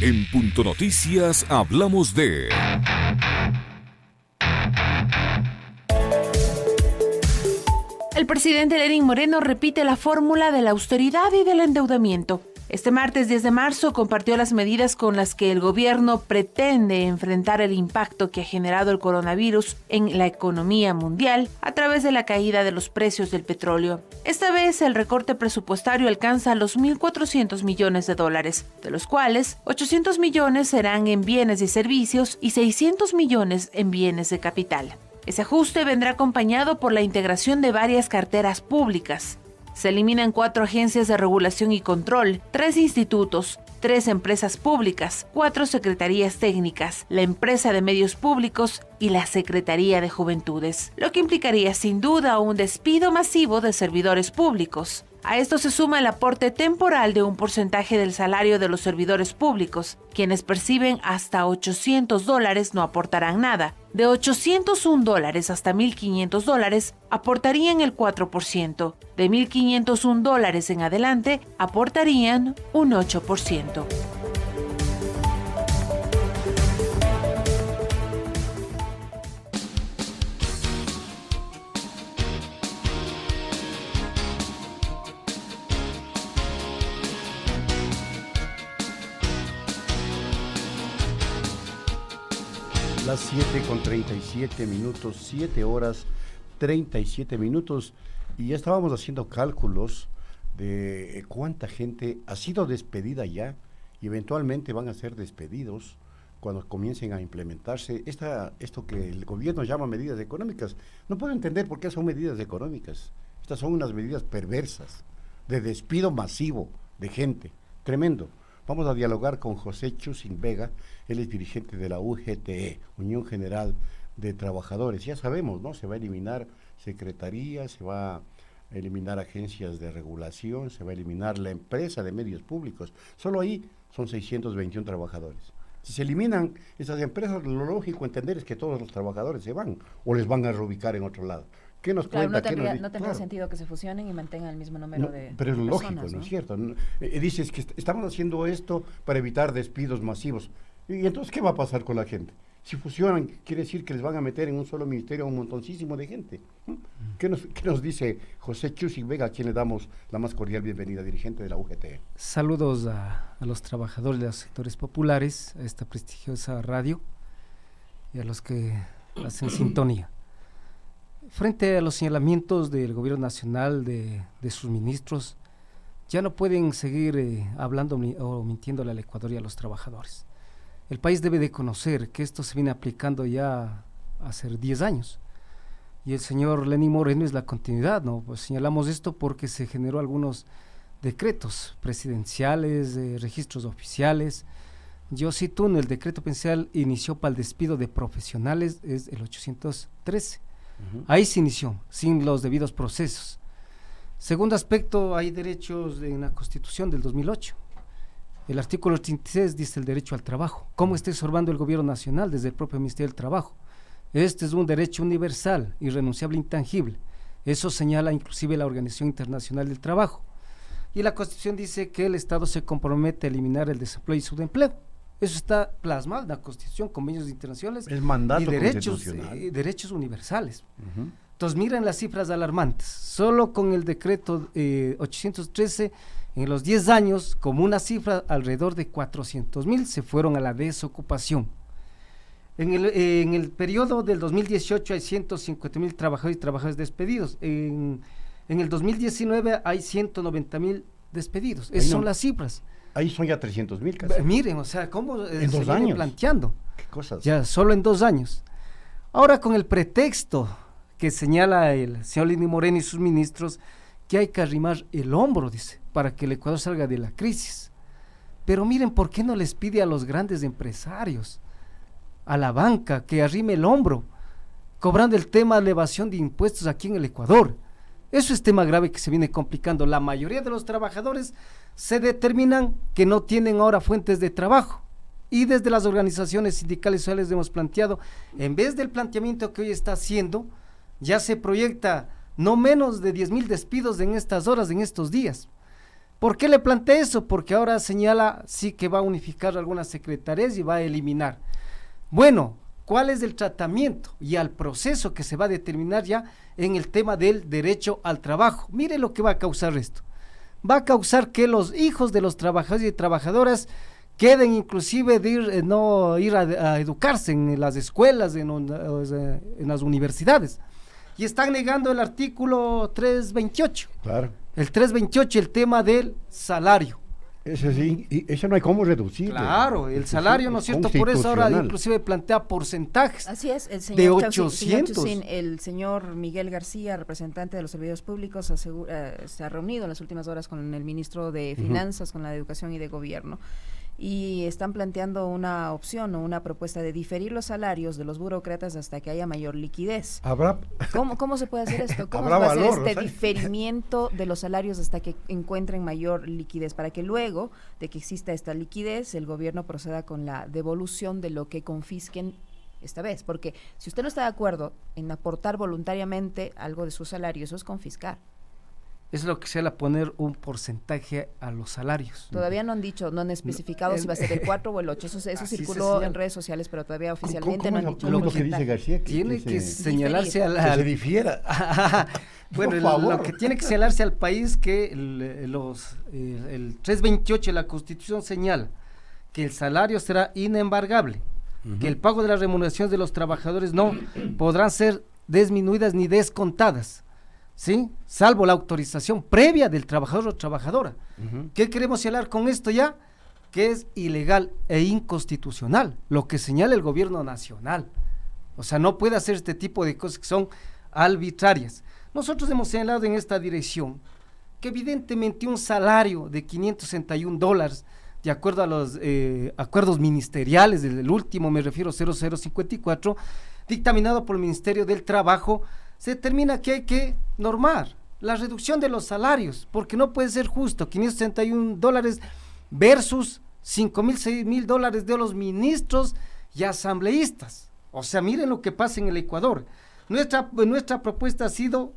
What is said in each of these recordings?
En Punto Noticias hablamos de... El presidente Lenín Moreno repite la fórmula de la austeridad y del endeudamiento. Este martes 10 de marzo compartió las medidas con las que el gobierno pretende enfrentar el impacto que ha generado el coronavirus en la economía mundial a través de la caída de los precios del petróleo. Esta vez el recorte presupuestario alcanza los 1.400 millones de dólares, de los cuales 800 millones serán en bienes y servicios y 600 millones en bienes de capital. Ese ajuste vendrá acompañado por la integración de varias carteras públicas. Se eliminan 4 agencias de regulación y control, 3 institutos, 3 empresas públicas, 4 secretarías técnicas, la empresa de medios públicos y la Secretaría de Juventudes, lo que implicaría sin duda un despido masivo de servidores públicos. A esto se suma el aporte temporal de un porcentaje del salario de los servidores públicos. Quienes perciben hasta $800 no aportarán nada. De $801 hasta $1.500 aportarían el 4%. De $1.501 en adelante aportarían un 8%. Las 7:37, 7 horas 37 minutos, y ya estábamos haciendo cálculos de cuánta gente ha sido despedida ya y eventualmente van a ser despedidos cuando comiencen a implementarse esto que el gobierno llama medidas económicas. No puedo entender por qué son medidas económicas. Estas son unas medidas perversas de despido masivo de gente, tremendo. Vamos a dialogar con José Chusín Vega, él es dirigente de la UGTE, Unión General de Trabajadores. Ya sabemos, ¿no? Se va a eliminar secretarías, se va a eliminar agencias de regulación, se va a eliminar la empresa de medios públicos. Solo ahí son 621 trabajadores. Si se eliminan esas empresas, lo lógico entender es que todos los trabajadores se van o les van a reubicar en otro lado. ¿Qué nos cuenta? No tendría sentido que se fusionen y mantengan el mismo número de pero es personas, lógico, ¿no es cierto? Dices que estamos haciendo esto para evitar despidos masivos. ¿Y entonces qué va a pasar con la gente? Si fusionan, quiere decir que les van a meter en un solo ministerio a un montoncísimo de gente. ¿Qué nos dice José Chusín Vega, a quien le damos la más cordial bienvenida, dirigente de la UGT? Saludos a los trabajadores de los sectores populares, a esta prestigiosa radio y a los que hacen sintonía. Frente a los señalamientos del gobierno nacional, de sus ministros, ya no pueden seguir hablando o mintiéndole al Ecuador y a los trabajadores. El país debe de conocer que esto se viene aplicando ya hace 10 años. Y el señor Lenín Moreno es la continuidad, ¿no? Pues señalamos esto porque se generó algunos decretos presidenciales, registros oficiales. Yo cito uno, el decreto presidencial inició para el despido de profesionales, es el 813. Ahí se inició, sin los debidos procesos. Segundo aspecto, hay derechos en la Constitución del 2008. El artículo 36 dice el derecho al trabajo. ¿Cómo está exorbando el gobierno nacional desde el propio Ministerio del Trabajo? Este es un derecho universal, irrenunciable, intangible. Eso señala inclusive la Organización Internacional del Trabajo. Y la Constitución dice que el Estado se compromete a eliminar el desempleo y subempleo. Eso está plasmado en la Constitución, convenios internacionales es mandato y derechos universales. Entonces miren las cifras alarmantes. Solo con el decreto 813, en los 10 años, como una cifra, alrededor de 400,000 se fueron a la desocupación. En el periodo del 2018 hay 150,000 trabajadores y trabajadoras despedidos. En el 2019 hay 190,000 despedidos. Esas son las cifras. Ahí son ya 300,000 casi. Miren, o sea, cómo en se 2 viene años planteando. ¿Qué cosas? Ya, solo en 2 años. Ahora con el pretexto que señala el señor Lenín Moreno y sus ministros, que hay que arrimar el hombro, dice, para que el Ecuador salga de la crisis. Pero miren, ¿por qué no les pide a los grandes empresarios, a la banca, que arrime el hombro, cobrando el tema de evasión de impuestos aquí en el Ecuador? Eso es tema grave que se viene complicando. La mayoría de los trabajadores se determinan que no tienen ahora fuentes de trabajo. Y desde las organizaciones sindicales y sociales hemos planteado, en vez del planteamiento que hoy está haciendo, ya se proyecta no menos de 10,000 despidos en estas horas, en estos días. ¿Por qué le plantea eso? Porque ahora señala sí que va a unificar algunas secretarías y va a eliminar. Bueno, ¿cuál es el tratamiento y al proceso que se va a determinar ya en el tema del derecho al trabajo? Mire lo que va a causar esto. Va a causar que los hijos de los trabajadores y trabajadoras queden inclusive de no ir a educarse en las escuelas, en las universidades. Y están negando el artículo 328. Claro. El 328, el tema del salario. Ese sí, y eso no hay cómo reducir. Claro, el salario, ¿no es cierto? Por eso ahora inclusive plantea porcentajes. Así es, el señor de señor 800. el señor Miguel García, representante de los servidores públicos, se ha reunido en las últimas horas con el ministro de Finanzas, con la de Educación y de Gobierno, y están planteando una opción o una propuesta de diferir los salarios de los burócratas hasta que haya mayor liquidez. ¿Cómo se puede hacer esto? ¿Cómo se puede hacer este diferimiento de los salarios hasta que encuentren mayor liquidez? Para que luego de que exista esta liquidez, el gobierno proceda con la devolución de lo que confisquen esta vez. Porque si usted no está de acuerdo en aportar voluntariamente algo de su salario, eso es confiscar. Es lo que se va a poner un porcentaje a los salarios. Todavía no han dicho, no han especificado si va a ser el 4 o el 8. Eso circuló en redes sociales, pero todavía oficialmente no han dicho. Lo que dice García, tiene que señalarse que se difiera. Bueno, lo que tiene que señalarse al país que el 328 de la Constitución señala que el salario será inembargable, que el pago de las remuneraciones de los trabajadores no podrán ser disminuidas ni descontadas, ¿sí? Salvo la autorización previa del trabajador o trabajadora. ¿Qué queremos señalar con esto ya? Que es ilegal e inconstitucional, lo que señala el gobierno nacional. O sea, no puede hacer este tipo de cosas que son arbitrarias. Nosotros hemos señalado en esta dirección que evidentemente un salario de $561, de acuerdo a los acuerdos ministeriales, del último me refiero 0054, dictaminado por el Ministerio del Trabajo, se determina que hay que normar la reducción de los salarios, porque no puede ser justo $561 versus $5,000, $6,000 de los ministros y asambleístas. O sea, miren lo que pasa en el Ecuador. Nuestra propuesta ha sido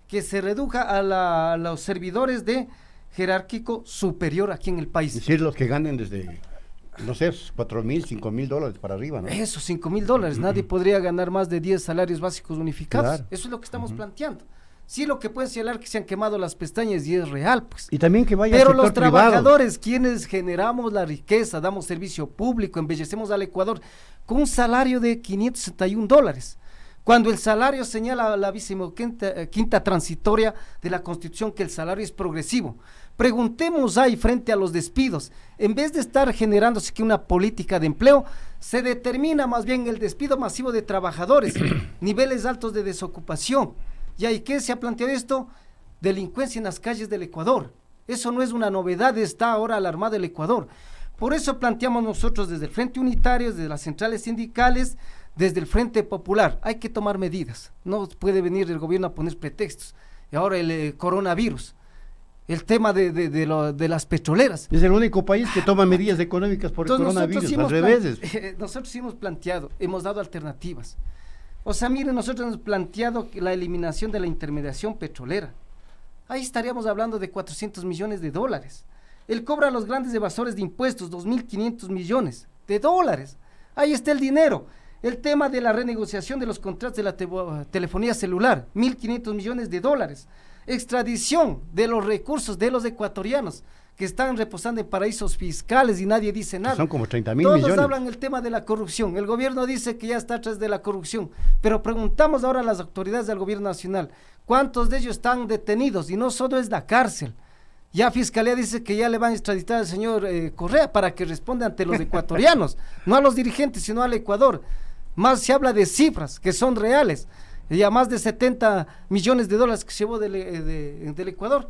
que se reduzca a los servidores de jerárquico superior aquí en el país. Es decir, los que ganen desde, no sé, $4,000, $5,000 para arriba, ¿no? Eso, $5,000. Nadie podría ganar más de 10 salarios básicos unificados. Claro. Eso es lo que estamos planteando. Sí, lo que pueden señalar que se han quemado las pestañas y es real, pues. Y también que vaya Pero al los sector privado. trabajadores, quienes generamos la riqueza, damos servicio público, embellecemos al Ecuador, con un salario de $561. Cuando el salario señala la 25ª transitoria de la Constitución que el salario es progresivo. Preguntemos ahí frente a los despidos, en vez de estar generándose que una política de empleo, se determina más bien el despido masivo de trabajadores, niveles altos de desocupación. ¿Y qué se ha planteado esto? Delincuencia en las calles del Ecuador. Eso no es una novedad, está ahora alarmado el Ecuador. Por eso planteamos nosotros desde el Frente Unitario, desde las centrales sindicales, desde el Frente Popular, hay que tomar medidas. No puede venir el gobierno a poner pretextos. Y ahora el coronavirus, el tema de las petroleras. Es el único país que toma medidas económicas por el coronavirus, al revés. Nosotros hemos planteado, hemos dado alternativas. O sea, miren, nosotros hemos planteado la eliminación de la intermediación petrolera. Ahí estaríamos hablando de $400 millones. Él cobra a los grandes evasores de impuestos $2,500 millones. Ahí está el dinero. El tema de la renegociación de los contratos de la telefonía celular, $1,500 millones. Extradición de los recursos de los ecuatorianos que están reposando en paraísos fiscales y nadie dice nada. Son como 30,000 millones. Todos hablan el tema de la corrupción. El gobierno dice que ya está atrás de la corrupción, pero preguntamos ahora a las autoridades del gobierno nacional, ¿cuántos de ellos están detenidos? Y no solo es la cárcel. Ya Fiscalía dice que ya le van a extraditar al señor Correa para que responda ante los ecuatorianos, no a los dirigentes, sino al Ecuador. Más se habla de cifras que son reales, ya más de $70 millones que se llevó del Ecuador,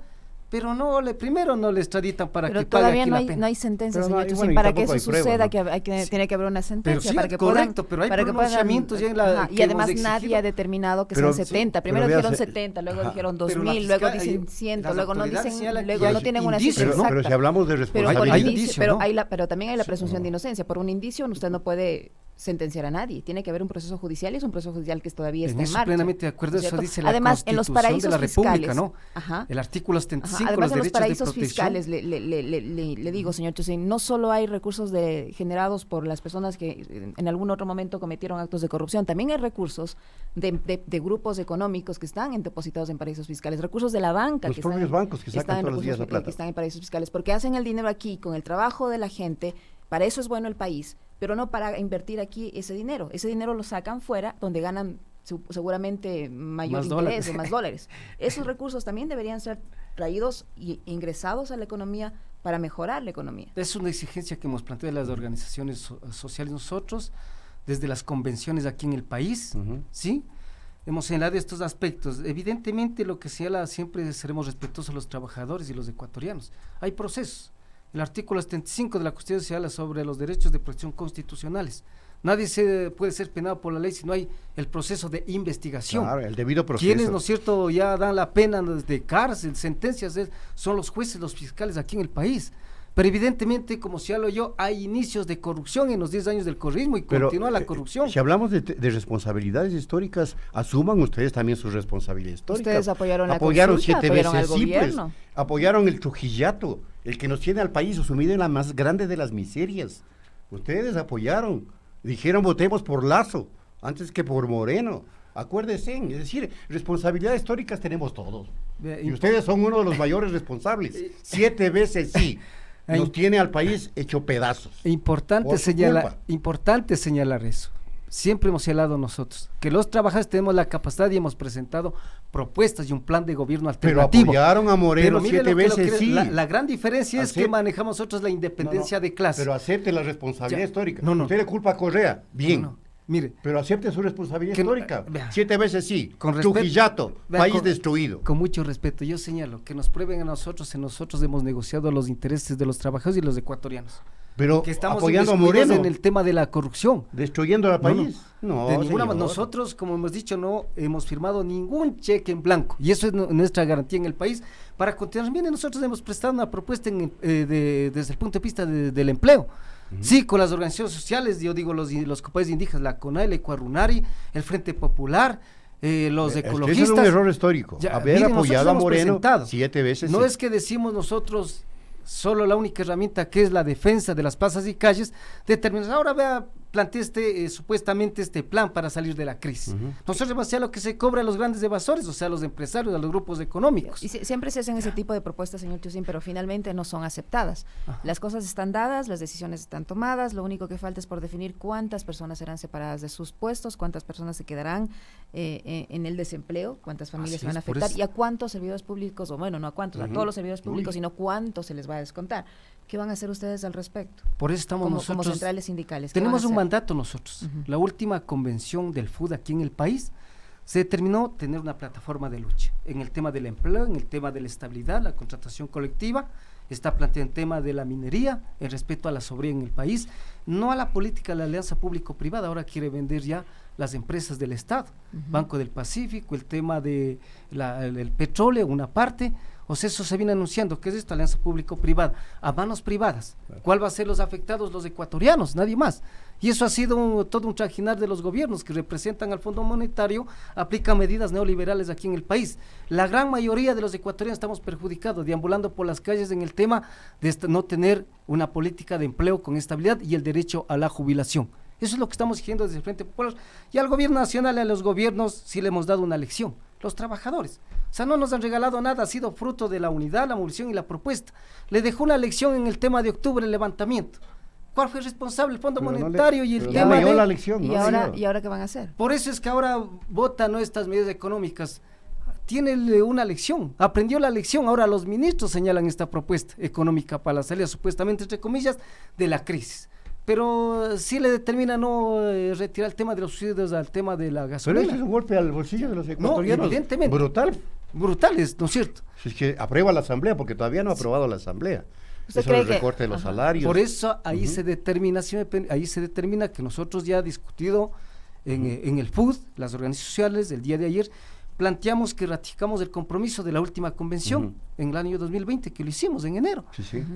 pero primero no le extraditan para pero que pague aquí la pena. Pero no hay sentencia, señor Bueno, Chusín, para que eso prueba, suceda, ¿no? tiene que haber una sentencia. Pero sí, para que correcto, pero hay pronunciamientos ya en la y que además hemos nadie exigido. ha determinado que Pero son sí, 70. Primero pero dijeron véase, 70, luego dijeron pero la 2,000, luego fiscal- dicen 100, las luego no autoridades dicen, señalan luego que no hay tienen una indicios, cifra Pero, exacta. pero si hablamos de Pero responsabilidad. por Hay indicio, indicio, pero ¿no? pero también hay la presunción de inocencia. Por un indicio usted no puede sentenciar a nadie, tiene que haber un proceso judicial y es un proceso judicial que todavía está en eso marcha. plenamente de acuerdo, eso ¿cierto? dice la Además, en los Constitución paraísos de la República, fiscales, ¿no? Ajá. El artículo 75, Además, los en los derechos de paraísos protección. fiscales, le digo, señor Chusín, no solo hay recursos generados por las personas que en algún otro momento cometieron actos de corrupción, también hay recursos de grupos económicos que están depositados en paraísos fiscales, recursos de la banca. Los propios bancos que sacan todos los días la plata. Que están en paraísos fiscales, porque hacen el dinero aquí con el trabajo de la gente, para eso es bueno el país, pero no para invertir aquí ese dinero. Ese dinero lo sacan fuera, donde ganan seguramente mayor interés o más dólares. Esos recursos también deberían ser traídos e ingresados a la economía para mejorar la economía. Es una exigencia que hemos planteado las organizaciones sociales nosotros, desde las convenciones aquí en el país, ¿sí? Hemos señalado estos aspectos. Evidentemente, lo que señala, siempre seremos respetuosos a los trabajadores y los ecuatorianos. Hay procesos. El artículo 75 de la Constitución señala sobre los derechos de protección constitucionales. Nadie puede ser penado por la ley si no hay el proceso de investigación. Claro, el debido proceso. Quienes, ¿no es cierto?, ya dan la pena de cárcel, sentencias, son los jueces, los fiscales aquí en el país. Pero evidentemente, como señalo yo, hay inicios de corrupción en los 10 años del correísmo y continúa la corrupción. Si hablamos de responsabilidades históricas, asuman ustedes también sus responsabilidades históricas. Ustedes apoyaron la apoyaron consulta, 7 apoyaron veces, al sí, pues, gobierno. apoyaron el Trujillato, el que nos tiene al país sumido en la más grande de las miserias. Ustedes apoyaron, dijeron votemos por Lazo antes que por Moreno. Acuérdense, es decir, responsabilidades históricas tenemos todos. Y ustedes son uno de los mayores responsables. 7 veces sí. Nos tiene al país hecho pedazos. Importante señalar eso. Siempre hemos señalado nosotros que los trabajadores tenemos la capacidad y hemos presentado propuestas y un plan de gobierno alternativo. Pero apoyaron a Moreno 7 veces, sí. La gran diferencia es que manejamos nosotros la independencia de clase. Pero acepte la responsabilidad histórica. No. Usted le culpa a Correa, bien. Mire, pero acepte su responsabilidad histórica. 7 veces sí. Con Trujillato, país destruido. Con mucho respeto, yo señalo que nos prueben a nosotros, hemos negociado los intereses de los trabajadores y los ecuatorianos. Pero que estamos apoyando a Moreno en el tema de la corrupción. ¿Destruyendo al país? No, de ninguna manera. Nosotros, como hemos dicho, no hemos firmado ningún cheque en blanco. Y eso es nuestra garantía en el país. Para continuar, miren, nosotros hemos prestado una propuesta desde el punto de vista del empleo. Sí, con las organizaciones sociales, yo digo los compañeros indígenas, la CONAE, el Ecuarunari, el Frente Popular, los ecologistas. Eso es un error histórico, haber apoyado a Moreno 7 veces. No es que decimos nosotros solo la única herramienta que es la defensa de las plazas y calles, determinada. Ahora planteé supuestamente este plan para salir de la crisis. Nosotros demasiado lo que se cobra a los grandes evasores, o sea, a los empresarios, a los grupos económicos. Y siempre se hacen ese tipo de propuestas, señor Chusín, pero finalmente no son aceptadas. Las cosas están dadas, las decisiones están tomadas, lo único que falta es por definir cuántas personas serán separadas de sus puestos, cuántas personas se quedarán en el desempleo, cuántas familias se van a afectar y a cuántos servidores públicos, o bueno, no a cuántos, a todos los servidores públicos, sino cuánto se les va a descontar. ¿Qué van a hacer ustedes al respecto? Por eso estamos como centrales sindicales. Tenemos un mandato nosotros. La última convención del FUD aquí en el país se determinó tener una plataforma de lucha en el tema del empleo, en el tema de la estabilidad, la contratación colectiva. Está planteado el tema de la minería, el respeto a la soberanía en el país, no a la política de la alianza público-privada. Ahora quiere vender ya las empresas del Estado, Banco del Pacífico, el tema de el petróleo, una parte. O sea, eso se viene anunciando. ¿Qué es esto? Alianza público-privada, a manos privadas. ¿Cuál va a ser los afectados? Los ecuatorianos, nadie más. Y eso ha sido todo un trajinar de los gobiernos que representan al Fondo Monetario, aplican medidas neoliberales aquí en el país. La gran mayoría de los ecuatorianos estamos perjudicados, deambulando por las calles en el tema de no tener una política de empleo con estabilidad y el derecho a la jubilación. Eso es lo que estamos exigiendo desde el Frente Popular. Y al gobierno nacional y a los gobiernos sí le hemos dado una lección. Los trabajadores. O sea, no nos han regalado nada, ha sido fruto de la unidad, la movilización y la propuesta. Le dejó una lección en el tema de octubre, el levantamiento. ¿Cuál fue el responsable? El Fondo Monetario y el tema de... la lección, ¿Y ahora qué van a hacer? Por eso es que ahora votan estas medidas económicas. Tiene una lección, aprendió la lección. Ahora los ministros señalan esta propuesta económica para la salida, supuestamente, entre comillas, de la crisis. Pero sí le determina no retirar el tema de los subsidios al tema de la gasolina. Pero este es un golpe al bolsillo de los ecuatorianos. No, evidentemente. Brutales, ¿no es cierto? Es que aprueba la Asamblea, porque todavía no ha aprobado la Asamblea. ¿Usted Eso cree es el recorte de los salarios. Por eso ahí se determina que nosotros ya discutido en el FUD, las organizaciones sociales, el día de ayer, planteamos que ratificamos el compromiso de la última convención en el año 2020, que lo hicimos en enero.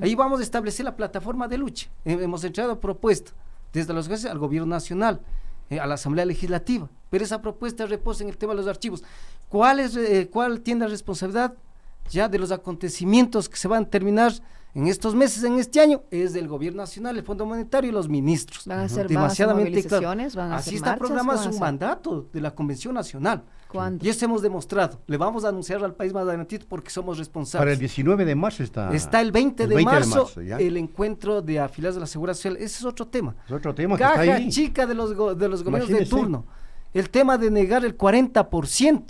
Ahí vamos a establecer la plataforma de lucha. Hemos entregado propuesta desde los jueces al gobierno nacional, a la Asamblea Legislativa, pero esa propuesta reposa en el tema de los archivos. ¿Cuál tiene la responsabilidad ya de los acontecimientos que se van a terminar en estos meses, en este año? Es del gobierno nacional, el Fondo Monetario y los ministros. ¿Van a hacer movilizaciones? Claro. ¿Van a así hacer está marchas? programado su mandato de la Convención Nacional. ¿Cuándo? Y eso hemos demostrado. Le vamos a anunciar al país más adelantito porque somos responsables. Para el 19 de marzo está. Está el 20 de marzo, ¿ya? el encuentro de afiliados de la Seguridad Social. Ese es otro tema. Es otro tema que Caja está ahí. chica de los gobiernos Imagínese. de turno. El tema de negar el 40%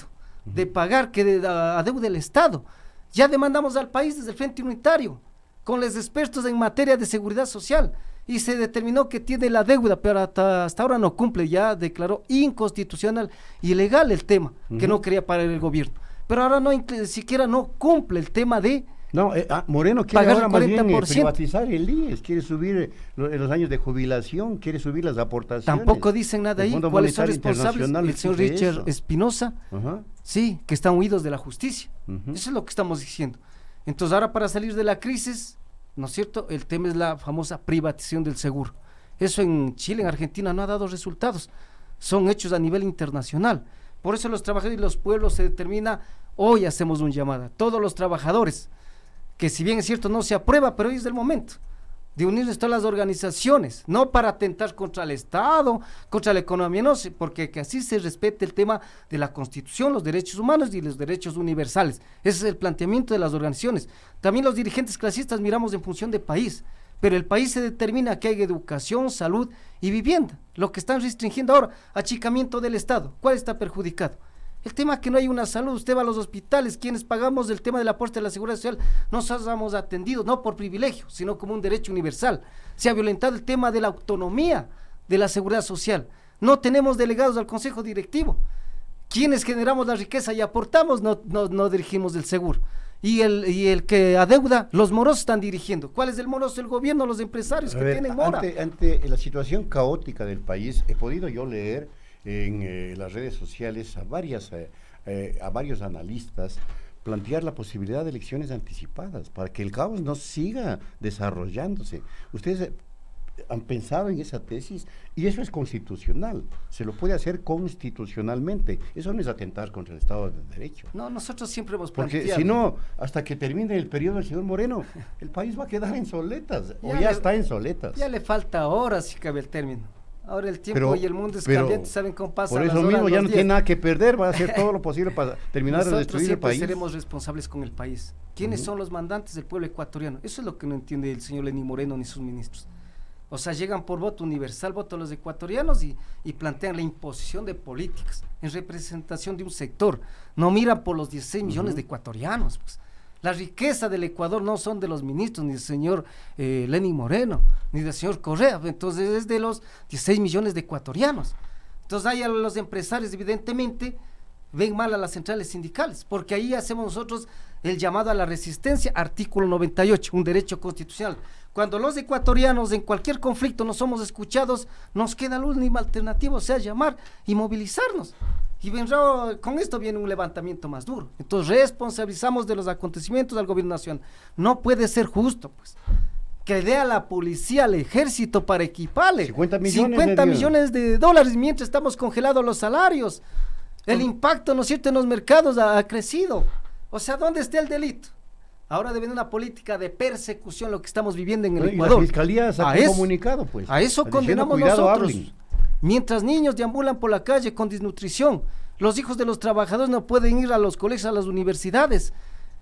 de pagar que adeuda el Estado. Ya demandamos al país desde el Frente Unitario, con los expertos en materia de seguridad social, y se determinó que tiene la deuda, pero hasta ahora no cumple. Ya declaró inconstitucional y ilegal el tema, que no quería pagar el gobierno. Pero ahora siquiera no cumple el tema de No, Moreno quiere pagar ahora el más bien 40%. privatizar el IES, quiere subir los años de jubilación, quiere subir las aportaciones. Tampoco dicen nada El ahí. Fondo ¿Cuáles son Monetario responsables? Internacional El señor exige Richard eso. Espinosa, Ajá. sí, que están huidos de la justicia. Ujú. Eso es lo que estamos diciendo. Entonces ahora, para salir de la crisis, ¿no es cierto?, el tema es la famosa privatización del seguro. Eso en Chile, en Argentina no ha dado resultados, son hechos a nivel internacional. Por eso los trabajadores y los pueblos se determina, hoy hacemos un llamado a todos los trabajadores, que si bien es cierto no se aprueba, pero hoy es el momento de unirse todas las organizaciones, no para atentar contra el Estado, contra la economía, no, porque que así se respete el tema de la Constitución, los derechos humanos y los derechos universales. Ese es el planteamiento de las organizaciones. También los dirigentes clasistas miramos en función de país, pero el país se determina que hay educación, salud y vivienda. Lo que están restringiendo ahora, achicamiento del Estado, ¿cuál está perjudicado? El tema que no hay una salud. Usted va a los hospitales, quienes pagamos el tema del aporte de la seguridad social, no somos atendidos, no por privilegio, sino como un derecho universal. Se ha violentado el tema de la autonomía de la seguridad social. No tenemos delegados al consejo directivo. Quienes generamos la riqueza y aportamos, no dirigimos el seguro. Y el que adeuda, los morosos están dirigiendo. ¿Cuál es el moroso? El gobierno, los empresarios que tienen mora. Ante la situación caótica del país, he podido yo leer en las redes sociales a varios analistas plantear la posibilidad de elecciones anticipadas para que el caos no siga desarrollándose. Ustedes han pensado en esa tesis y eso es constitucional, se lo puede hacer constitucionalmente, eso no es atentar contra el Estado de Derecho. No, nosotros siempre hemos planteado. Porque si no, hasta que termine el periodo del señor Moreno, el país va a quedar en soletas, ya está en soletas. Ya le falta horas si cabe el término. Ahora el tiempo Pero- y el mundo es pero cambiante, saben cómo pasa. Por las eso horas, mismo ya los no días. tiene nada que perder, va a hacer todo lo posible para terminar de Nosotros destruir el siempre país. seremos responsables con el país. ¿Quiénes son los mandantes del pueblo ecuatoriano? Eso es lo que no entiende el señor Lenín Moreno ni sus ministros. O sea, llegan por voto universal, voto a los ecuatorianos y plantean la imposición de políticas en representación de un sector. No miran por los 16 millones de ecuatorianos, pues. La riqueza del Ecuador no son de los ministros, ni del señor Lenín Moreno, ni del señor Correa, entonces es de los 16 millones de ecuatorianos. Entonces ahí a los empresarios evidentemente ven mal a las centrales sindicales, porque ahí hacemos nosotros el llamado a la resistencia, artículo 98, un derecho constitucional. Cuando los ecuatorianos en cualquier conflicto no somos escuchados, nos queda la última alternativa, o sea, llamar y movilizarnos. Y vendrá, con esto viene un levantamiento más duro. Entonces responsabilizamos de los acontecimientos al gobierno nacional. No puede ser justo, pues, que dé a la policía, al ejército para equiparle 50 millones de dólares mientras estamos congelados los salarios. El impacto, ¿no es cierto?, en los mercados ha crecido. O sea, ¿dónde está el delito? Ahora debe haber una política de persecución, lo que estamos viviendo en el Y Ecuador. la Fiscalía sacó A un eso- comunicado, pues. A eso diciendo, condenamos "Cuidado, nosotros. hablen". Mientras niños deambulan por la calle con desnutrición, los hijos de los trabajadores no pueden ir a los colegios, a las universidades.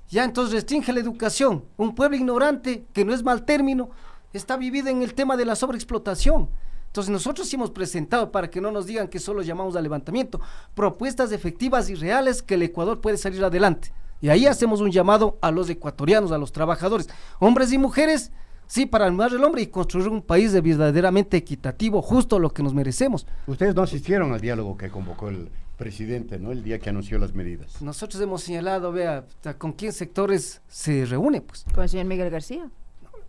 Ya entonces restringe la educación. Un pueblo ignorante, que no es mal término, está vivido en el tema de la sobreexplotación. Entonces nosotros sí hemos presentado, para que no nos digan que solo llamamos al levantamiento, propuestas efectivas y reales que el Ecuador puede salir adelante. Y ahí hacemos un llamado a los ecuatorianos, a los trabajadores, hombres y mujeres, sí, para armar el hombre y construir un país verdaderamente equitativo, justo lo que nos merecemos. Ustedes no asistieron al diálogo que convocó el presidente, ¿no? El día que anunció las medidas. Nosotros hemos señalado, vea, con quién sectores se reúne, pues. Con el señor Miguel García.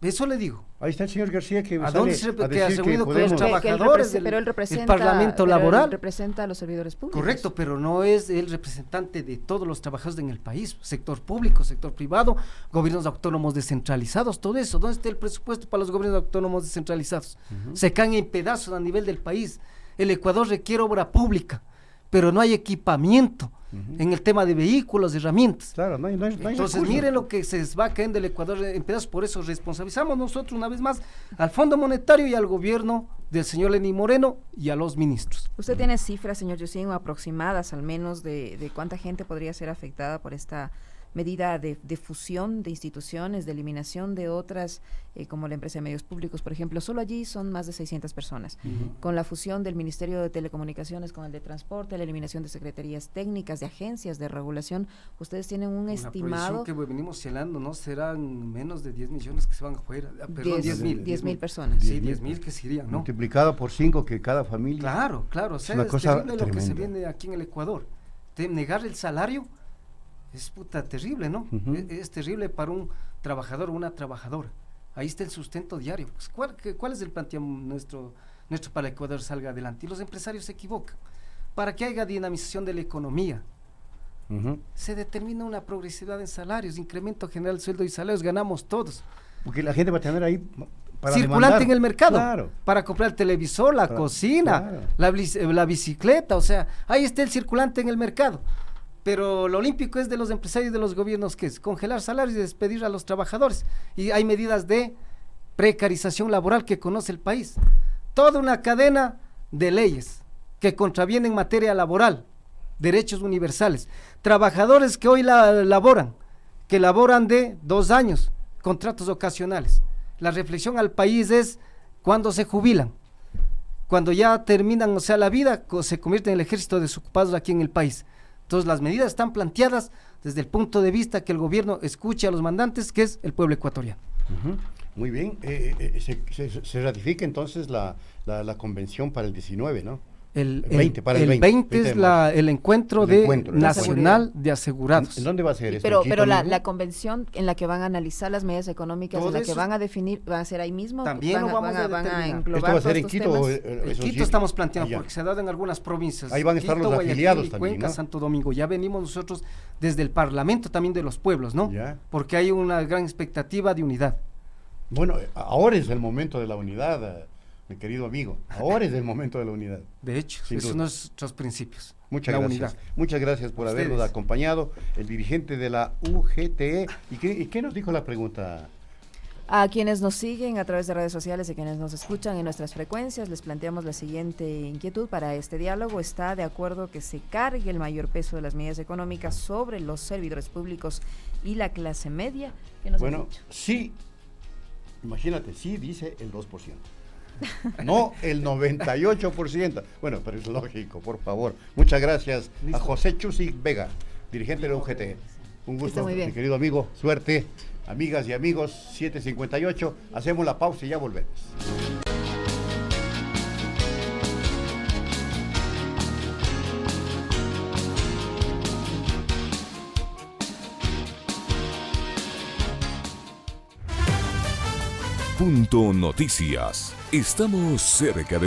Eso le digo. Ahí está el señor García que ¿A sale dónde se a que ha decir que reunido con los podemos... trabajadores pero él del representa, Parlamento pero él Laboral? representa a los servidores públicos. Correcto, pero no es el representante de todos los trabajadores en el país, sector público, sector privado, gobiernos autónomos descentralizados, todo eso. ¿Dónde está el presupuesto para los gobiernos autónomos descentralizados? Se caen en pedazos a nivel del país. El Ecuador requiere obra pública, pero no hay equipamiento en el tema de vehículos, herramientas. Claro, no hay Entonces, recursos. miren lo que se va cayendo el Ecuador en pedazos. Por eso responsabilizamos nosotros una vez más al Fondo Monetario y al gobierno del señor Lenín Moreno y a los ministros. ¿Usted tiene cifras, señor Yusin, aproximadas al menos de cuánta gente podría ser afectada por esta medida de fusión de instituciones, de eliminación de otras, como la empresa de medios públicos, por ejemplo? Solo allí son más de 600 personas. Con la fusión del Ministerio de Telecomunicaciones con el de Transporte, la eliminación de secretarías técnicas, de agencias de regulación, ustedes tienen un estimado... que venimos señalando, ¿no? Serán menos de 10 millones que se van afuera. Perdón, 10.000 personas. Sí, 10.000 que se irían, ¿no? Multiplicado por 5 que cada familia. Claro, claro. O sea, una es cosa terrible lo que se tremenda. viene aquí en el Ecuador. Negar el salario es terrible, ¿no? Es terrible para un trabajador o una trabajadora. Ahí está el sustento diario. Pues, ¿cuál es el planteamiento nuestro para el Ecuador salga adelante? Y los empresarios se equivocan. Para que haya dinamización de la economía, se determina una progresividad en salarios, incremento general de sueldo y salarios, ganamos todos. Porque la gente va a tener ahí para circulante demandar. en el mercado, Claro. para comprar el televisor, la cocina, claro. la bicicleta, o sea, ahí está el circulante en el mercado. Pero lo olímpico es de los empresarios y de los gobiernos, que es congelar salarios y despedir a los trabajadores. Y hay medidas de precarización laboral que conoce el país. Toda una cadena de leyes que contravienen en materia laboral, derechos universales. Trabajadores que hoy laboran de 2 años, contratos ocasionales. La reflexión al país es cuando se jubilan, cuando ya terminan, o sea, la vida, se convierte en el ejército de desocupados aquí en el país. Entonces las medidas están planteadas desde el punto de vista que el gobierno escuche a los mandantes, que es el pueblo ecuatoriano. Muy bien, se ratifica entonces la convención para el 19, ¿no? El 20 es el encuentro nacional de asegurados. ¿En dónde va a ser? Pero la convención en la que van a analizar las medidas económicas, en la que van a definir, ¿va a ser ahí mismo? También lo vamos a determinar. englobar ¿Esto va a ser en todos Quito? estos En Quito estamos planteando, porque se ha dado en algunas provincias. Ahí van a estar Quito, los Guayaquil, afiliados también, Cuenca, ¿no? Santo Domingo. Ya venimos nosotros desde el Parlamento también de los pueblos, ¿no? Ya. Porque hay una gran expectativa de unidad. Bueno, ahora es el momento de la unidad, mi querido amigo. Ahora es el momento de la unidad. De hecho, Sin esos son duda. nuestros principios. Muchas la gracias. unidad. Muchas gracias por Ustedes. habernos acompañado, el dirigente de la UGTE. ¿Y qué nos dijo la pregunta? A quienes nos siguen a través de redes sociales y quienes nos escuchan en nuestras frecuencias, les planteamos la siguiente inquietud para este diálogo. ¿Está de acuerdo que se cargue el mayor peso de las medidas económicas sobre los servidores públicos y la clase media? ¿Qué nos han Bueno, dicho? sí, imagínate, sí dice el 2%. No el 98%. Bueno, pero es lógico, por favor. Muchas gracias a José Chusic Vega, dirigente de la UGT. Un Está gusto, muy bien. mi querido amigo. Suerte, amigas y amigos. 7:58. Hacemos la pausa y ya volvemos. Punto Noticias. Estamos cerca de